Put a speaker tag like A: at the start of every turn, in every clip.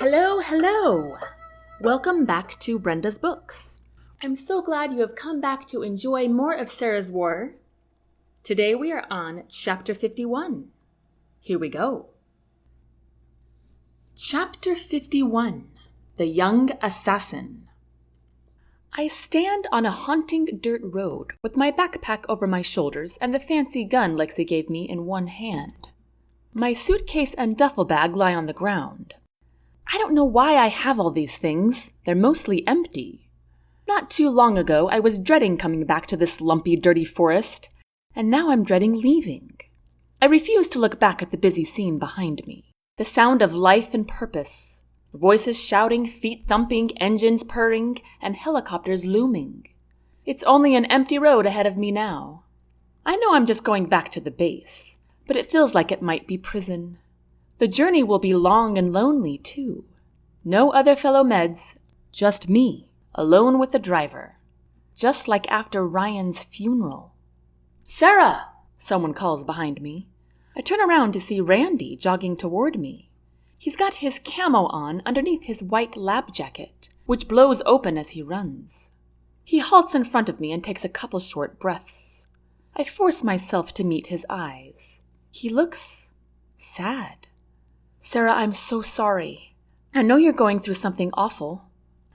A: Hello, hello! Welcome back to Brenda's Books. I'm so glad you have come back to enjoy more of Sara's War. Today we are on Chapter 51. Here we go. Chapter 51, The Young Assassin. I stand on a haunting dirt road with my backpack over my shoulders and the fancy gun Lexi gave me in one hand. My suitcase and duffel bag lie on the ground. I don't know why I have all these things. They're mostly empty. Not too long ago, I was dreading coming back to this lumpy, dirty forest, and now I'm dreading leaving. I refuse to look back at the busy scene behind me. The sound of life and purpose. Voices shouting, feet thumping, engines purring, and helicopters looming. It's only an empty road ahead of me now. I know I'm just going back to the base, but it feels like it might be prison. The journey will be long and lonely, too. No other fellow meds, just me, alone with the driver. Just like after Ryan's funeral. "Sara!" someone calls behind me. I turn around to see Randy jogging toward me. He's got his camo on underneath his white lab jacket, which blows open as he runs. He halts in front of me and takes a couple short breaths. I force myself to meet his eyes. He looks sad. "Sara, I'm so sorry. I know you're going through something awful,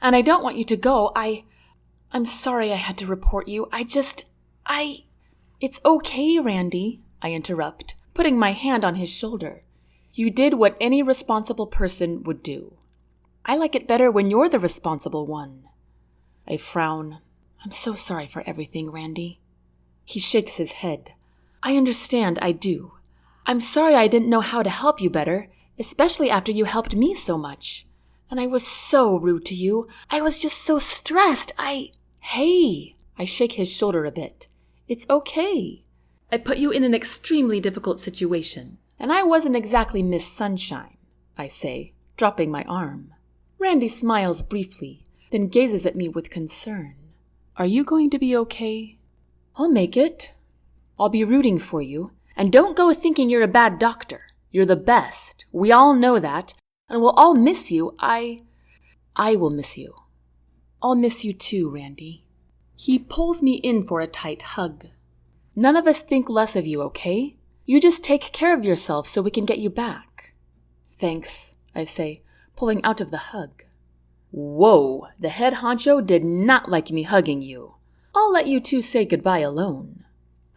A: and I don't want you to go. I'm sorry I had to report you. It's okay, Randy," I interrupt, putting my hand on his shoulder. "You did what any responsible person would do. I like it better when you're the responsible one." I frown. "I'm so sorry for everything, Randy." He shakes his head. "I understand, I do. I'm sorry I didn't know how to help you better, especially after you helped me so much. And I was so rude to you. I was just so stressed. Hey!" I shake his shoulder a bit. "It's okay. I put you in an extremely difficult situation. And I wasn't exactly Miss Sunshine," I say, dropping my arm. Randy smiles briefly, then gazes at me with concern. "Are you going to be okay?" "I'll make it. I'll be rooting for you. And don't go thinking you're a bad doctor. You're the best. We all know that. And we'll all miss you. I will miss you. I'll miss you too, Randy." He pulls me in for a tight hug. "None of us think less of you, okay? You just take care of yourself so we can get you back." "Thanks," I say, pulling out of the hug. "Whoa, the head honcho did not like me hugging you. I'll let you two say goodbye alone."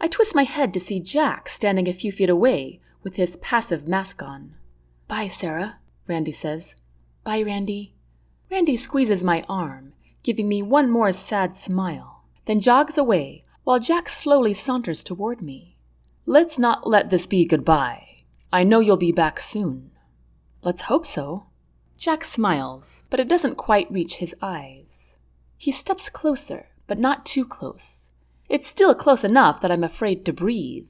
A: I twist my head to see Jack standing a few feet away with his passive mask on. "Bye, Sara," Randy says. "Bye, Randy." Randy squeezes my arm, giving me one more sad smile, then jogs away while Jack slowly saunters toward me. "Let's not let this be goodbye. I know you'll be back soon." "Let's hope so." Jack smiles, but it doesn't quite reach his eyes. He steps closer, but not too close. It's still close enough that I'm afraid to breathe.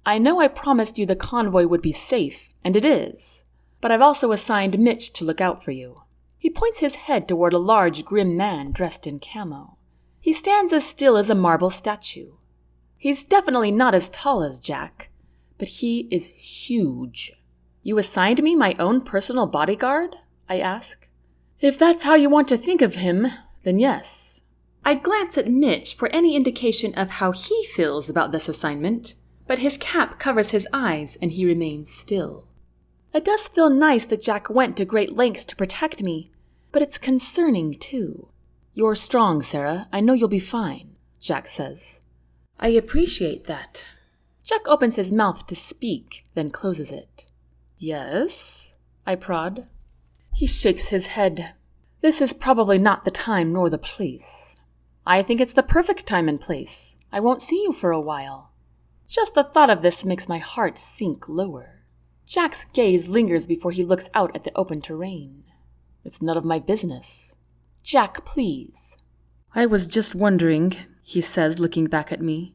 A: "I know I promised you the convoy would be safe, and it is, but I've also assigned Mitch to look out for you." He points his head toward a large, grim man dressed in camo. He stands as still as a marble statue. He's definitely not as tall as Jack, but he is huge. "You assigned me my own personal bodyguard?" I ask. "If that's how you want to think of him, then yes." I glance at Mitch for any indication of how he feels about this assignment, but his cap covers his eyes and he remains still. It does feel nice that Jack went to great lengths to protect me, but it's concerning too. "You're strong, Sara. I know you'll be fine," Jack says. "I appreciate that." Jack opens his mouth to speak, then closes it. "Yes?" I prod. He shakes his head. "This is probably not the time nor the place." "I think it's the perfect time and place. I won't see you for a while." Just the thought of this makes my heart sink lower. Jack's gaze lingers before he looks out at the open terrain. "It's none of my business." "Jack, please." "I was just wondering," he says, looking back at me,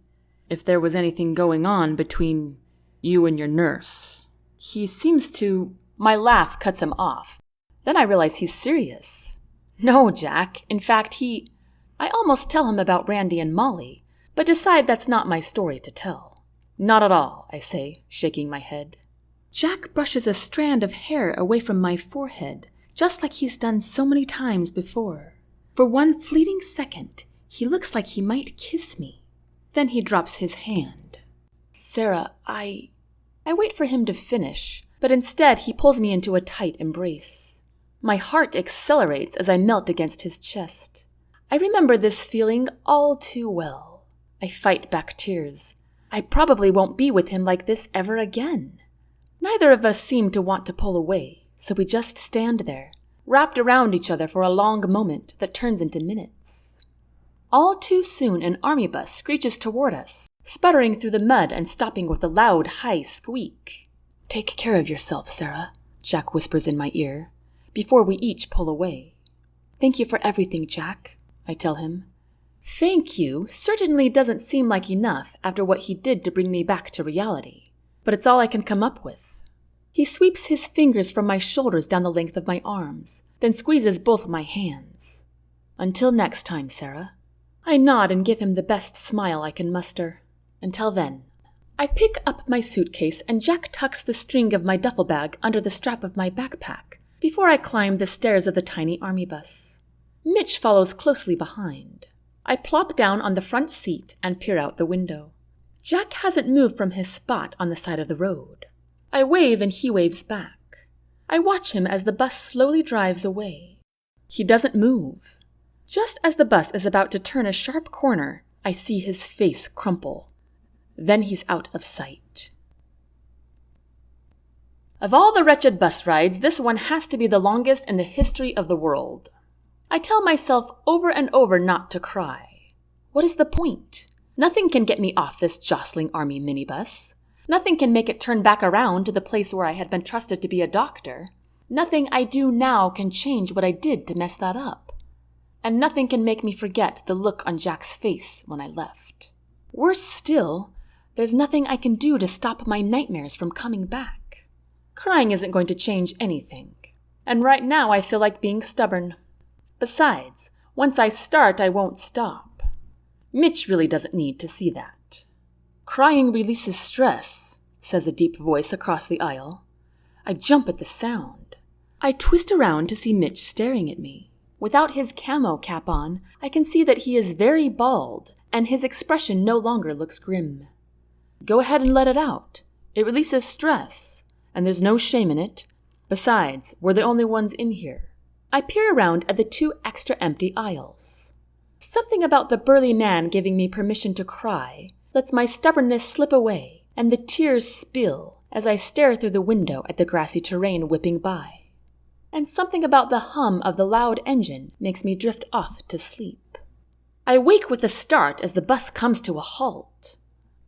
A: "if there was anything going on between you and your nurse." He seems to... My laugh cuts him off. Then I realize he's serious. "No, Jack. In fact, I almost tell him about Randy and Molly, but decide that's not my story to tell." "Not at all," I say, shaking my head. Jack brushes a strand of hair away from my forehead, just like he's done so many times before. For one fleeting second, he looks like he might kiss me. Then he drops his hand. Sara, I wait for him to finish, but instead he pulls me into a tight embrace. My heart accelerates as I melt against his chest. I remember this feeling all too well. I fight back tears. I probably won't be with him like this ever again. Neither of us seem to want to pull away, so we just stand there, wrapped around each other for a long moment that turns into minutes. All too soon, an army bus screeches toward us, sputtering through the mud and stopping with a loud, high squeak. "Take care of yourself, Sara," Jack whispers in my ear, before we each pull away. "Thank you for everything, Jack," I tell him. Thank you certainly doesn't seem like enough after what he did to bring me back to reality, but it's all I can come up with. He sweeps his fingers from my shoulders down the length of my arms, then squeezes both my hands. "Until next time, Sara." I nod and give him the best smile I can muster. Until then. I pick up my suitcase and Jack tucks the string of my duffel bag under the strap of my backpack before I climb the stairs of the tiny army bus. Mitch follows closely behind. I plop down on the front seat and peer out the window. Jack hasn't moved from his spot on the side of the road. I wave and he waves back. I watch him as the bus slowly drives away. He doesn't move. Just as the bus is about to turn a sharp corner, I see his face crumple. Then he's out of sight. Of all the wretched bus rides, this one has to be the longest in the history of the world. I tell myself over and over not to cry. What is the point? Nothing can get me off this jostling army minibus. Nothing can make it turn back around to the place where I had been trusted to be a doctor. Nothing I do now can change what I did to mess that up. And nothing can make me forget the look on Jack's face when I left. Worse still, there's nothing I can do to stop my nightmares from coming back. Crying isn't going to change anything. And right now I feel like being stubborn. Besides, once I start, I won't stop. Mitch really doesn't need to see that. "Crying releases stress," says a deep voice across the aisle. I jump at the sound. I twist around to see Mitch staring at me. Without his camo cap on, I can see that he is very bald, and his expression no longer looks grim. "Go ahead and let it out. It releases stress, and there's no shame in it. Besides, we're the only ones in here." I peer around at the 2 extra empty aisles. Something about the burly man giving me permission to cry lets my stubbornness slip away, and the tears spill as I stare through the window at the grassy terrain whipping by. And something about the hum of the loud engine makes me drift off to sleep. I wake with a start as the bus comes to a halt.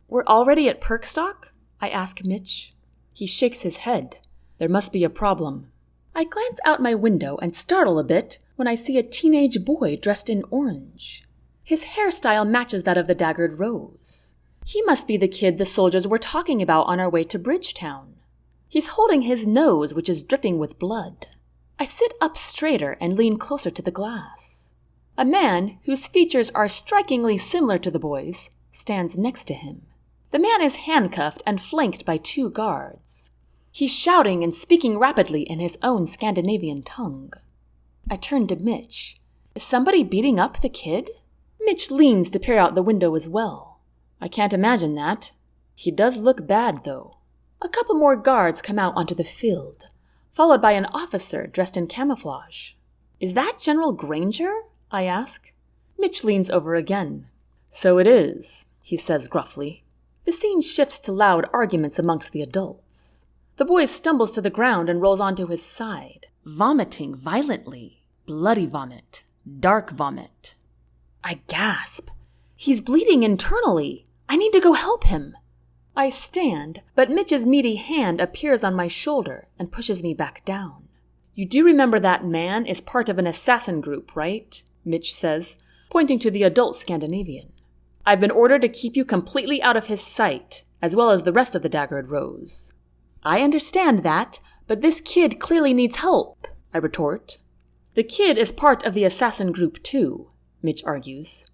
A: "We're already at Perkstock?" I ask Mitch. He shakes his head. There must be a problem. I glance out my window and startle a bit when I see a teenage boy dressed in orange. His hairstyle matches that of the Daggard Rose. He must be the kid the soldiers were talking about on our way to Bridgetown. He's holding his nose, which is dripping with blood. I sit up straighter and lean closer to the glass. A man, whose features are strikingly similar to the boy's, stands next to him. The man is handcuffed and flanked by 2 guards. He's shouting and speaking rapidly in his own Scandinavian tongue. I turn to Mitch. Is somebody beating up the kid? Mitch leans to peer out the window as well. I can't imagine that. He does look bad, though. A couple more guards come out onto the field, followed by an officer dressed in camouflage. "Is that General Granger?" I ask. Mitch leans over again. "So it is," he says gruffly. The scene shifts to loud arguments amongst the adults. The boy stumbles to the ground and rolls onto his side, vomiting violently. Bloody vomit. Dark vomit. I gasp. He's bleeding internally. I need to go help him. I stand, but Mitch's meaty hand appears on my shoulder and pushes me back down. "You do remember that man is part of an assassin group, right?" Mitch says, pointing to the adult Scandinavian. "I've been ordered to keep you completely out of his sight, as well as the rest of the Daggard Rose." "I understand that, but this kid clearly needs help," I retort. "The kid is part of the assassin group too," Mitch argues.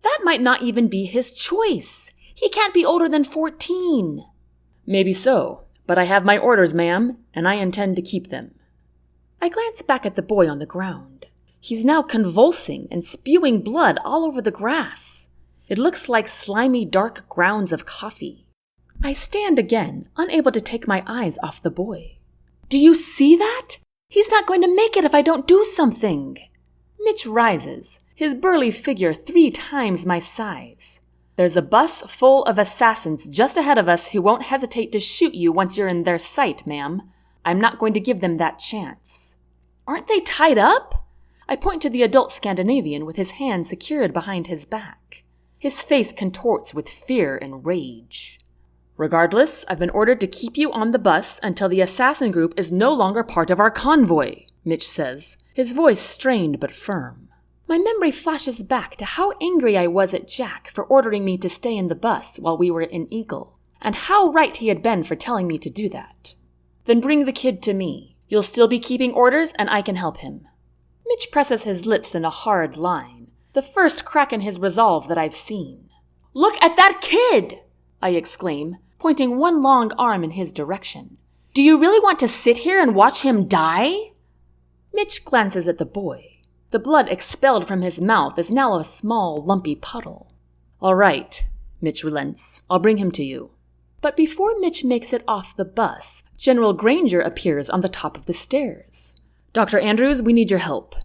A: "That might not even be his choice. He can't be older than 14. "Maybe so, but I have my orders, ma'am, and I intend to keep them." I glance back at the boy on the ground. He's now convulsing and spewing blood all over the grass. It looks like slimy, dark grounds of coffee. I stand again, unable to take my eyes off the boy. Do you see that? He's not going to make it if I don't do something. Mitch rises, his burly figure 3 times my size. There's a bus full of assassins just ahead of us who won't hesitate to shoot you once you're in their sight, ma'am. I'm not going to give them that chance. Aren't they tied up? I point to the adult Scandinavian with his hand secured behind his back. His face contorts with fear and rage. Regardless, I've been ordered to keep you on the bus until the assassin group is no longer part of our convoy, Mitch says, his voice strained but firm. My memory flashes back to how angry I was at Jack for ordering me to stay in the bus while we were in Eagle, and how right he had been for telling me to do that. Then bring the kid to me. You'll still be keeping orders, and I can help him. Mitch presses his lips in a hard line, the first crack in his resolve that I've seen. Look at that kid! I exclaim, pointing one long arm in his direction. Do you really want to sit here and watch him die? Mitch glances at the boy. The blood expelled from his mouth is now a small, lumpy puddle. All right, Mitch relents. I'll bring him to you. But before Mitch makes it off the bus, General Granger appears on the top of the stairs. Dr. Andrews, we need your help.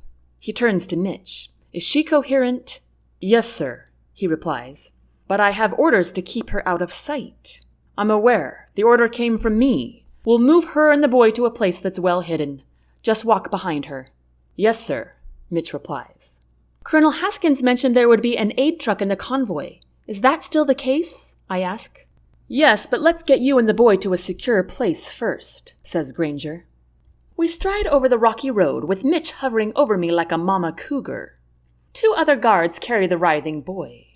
A: He turns to Mitch. Is she coherent? Yes, sir, he replies. But I have orders to keep her out of sight. I'm aware. The order came from me. We'll move her and the boy to a place that's well hidden. Just walk behind her. Yes, sir, Mitch replies. Colonel Haskins mentioned there would be an aid truck in the convoy. Is that still the case? I ask. Yes, but let's get you and the boy to a secure place first, says Granger. We stride over the rocky road with Mitch hovering over me like a mama cougar. 2 other guards carry the writhing boy.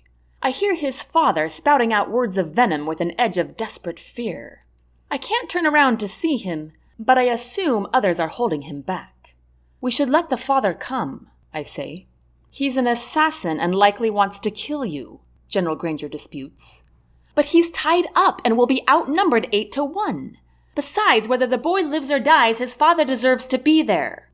A: I hear his father spouting out words of venom with an edge of desperate fear. I can't turn around to see him, but I assume others are holding him back. We should let the father come, I say. He's an assassin and likely wants to kill you, General Granger disputes. But he's tied up and will be outnumbered 8-1. Besides, whether the boy lives or dies, his father deserves to be there.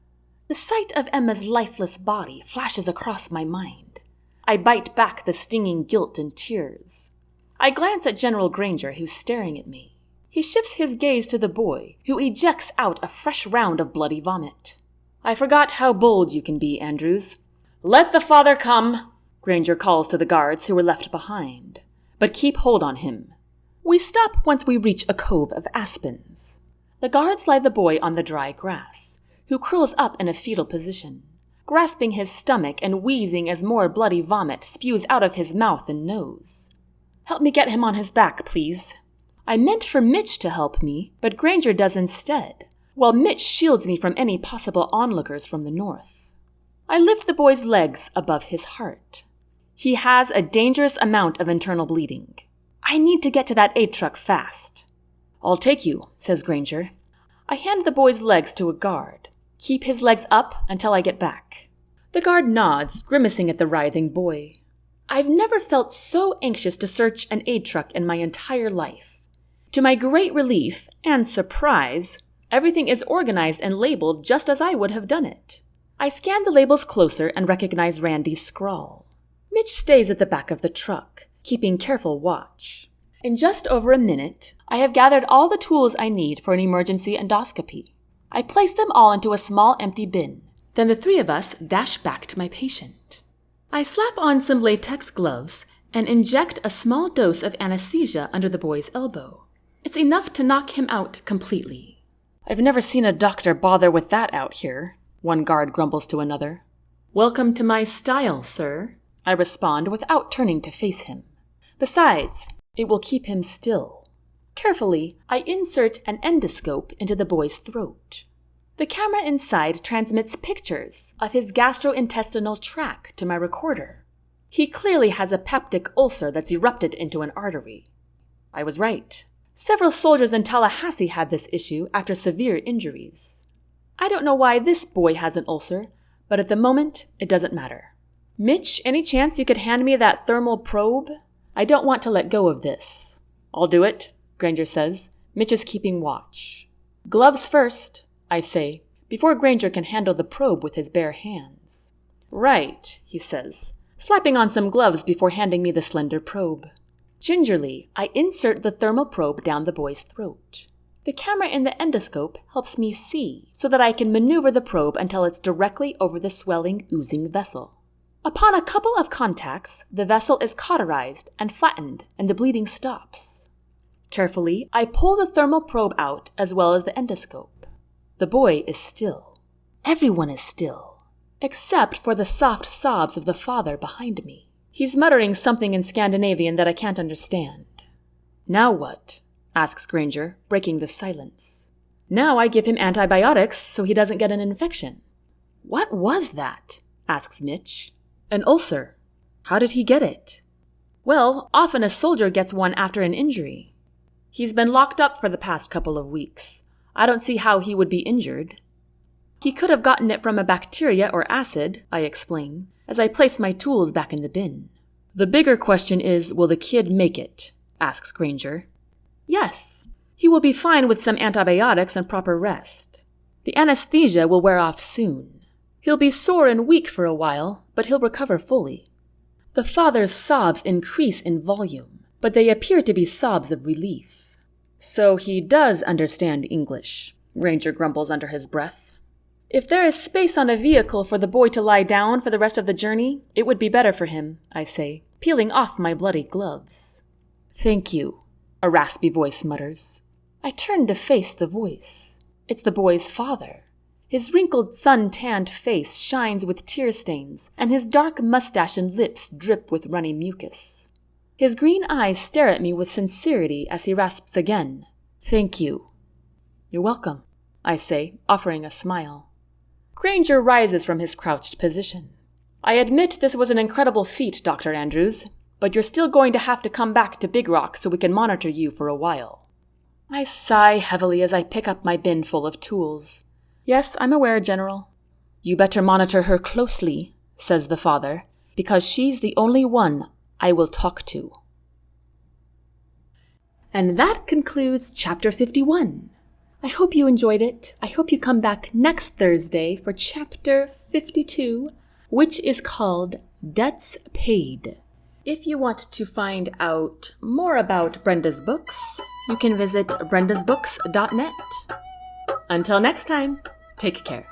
A: The sight of Emma's lifeless body flashes across my mind. I bite back the stinging guilt and tears. I glance at General Granger, who's staring at me. He shifts his gaze to the boy, who ejects out a fresh round of bloody vomit. I forgot how bold you can be, Andrews. Let the father come, Granger calls to the guards who were left behind. But keep hold on him. We stop once we reach a cove of aspens. The guards lie the boy on the dry grass, who curls up in a fetal position, grasping his stomach and wheezing as more bloody vomit spews out of his mouth and nose. Help me get him on his back, please. I meant for Mitch to help me, but Granger does instead, while Mitch shields me from any possible onlookers from the north. I lift the boy's legs above his heart. He has a dangerous amount of internal bleeding. I need to get to that aid truck fast. I'll take you, says Granger. I hand the boy's legs to a guard. Keep his legs up until I get back. The guard nods, grimacing at the writhing boy. I've never felt so anxious to search an aid truck in my entire life. To my great relief and surprise, everything is organized and labeled just as I would have done it. I scan the labels closer and recognize Randy's scrawl. Mitch stays at the back of the truck, keeping careful watch. In just over a minute, I have gathered all the tools I need for an emergency endoscopy. I place them all into a small empty bin. Then the 3 of us dash back to my patient. I slap on some latex gloves and inject a small dose of anesthesia under the boy's elbow. It's enough to knock him out completely. I've never seen a doctor bother with that out here, one guard grumbles to another. Welcome to my style, sir, I respond without turning to face him. Besides, it will keep him still. Carefully, I insert an endoscope into the boy's throat. The camera inside transmits pictures of his gastrointestinal tract to my recorder. He clearly has a peptic ulcer that's erupted into an artery. I was right. Several soldiers in Tallahassee had this issue after severe injuries. I don't know why this boy has an ulcer, but at the moment, it doesn't matter. Mitch, any chance you could hand me that thermal probe? I don't want to let go of this. I'll do it, Granger says. Mitch is keeping watch. Gloves first, I say, before Granger can handle the probe with his bare hands. "Right," he says, slapping on some gloves before handing me the slender probe. Gingerly, I insert the thermal probe down the boy's throat. The camera in the endoscope helps me see so that I can maneuver the probe until it's directly over the swelling, oozing vessel. Upon a couple of contacts, the vessel is cauterized and flattened, and the bleeding stops. Carefully, I pull the thermal probe out as well as the endoscope. The boy is still. Everyone is still, except for the soft sobs of the father behind me. He's muttering something in Scandinavian that I can't understand. "Now what?" asks Granger, breaking the silence. "Now I give him antibiotics so he doesn't get an infection." "What was that?" asks Mitch. "An ulcer." "How did he get it?" "Well, often a soldier gets one after an injury. He's been locked up for the past couple of weeks. I don't see how he would be injured." "He could have gotten it from a bacteria or acid," I explain, as I place my tools back in the bin. "The bigger question is, will the kid make it?" asks Granger. "Yes. He will be fine with some antibiotics and proper rest. The anesthesia will wear off soon. He'll be sore and weak for a while, but he'll recover fully." The father's sobs increase in volume, but they appear to be sobs of relief. "So he does understand English," Granger grumbles under his breath. "If there is space on a vehicle for the boy to lie down for the rest of the journey, it would be better for him," I say, peeling off my bloody gloves. "Thank you," a raspy voice mutters. I turn to face the voice. It's the boy's father. His wrinkled, sun-tanned face shines with tear stains, and his dark mustache and lips drip with runny mucus. His green eyes stare at me with sincerity as he rasps again, "Thank you." "You're welcome," I say, offering a smile. Granger rises from his crouched position. "I admit this was an incredible feat, Dr. Andrews, but you're still going to have to come back to Big Rock so we can monitor you for a while." I sigh heavily as I pick up my bin full of tools. "Yes, I'm aware, General." "You better monitor her closely," says the father, "because she's the only one I will talk to." And that concludes Chapter 51. I hope you enjoyed it. I hope you come back next Thursday for Chapter 52, which is called Debts Paid. If you want to find out more about Brenda's books, you can visit brendasbooks.net. Until next time, take care.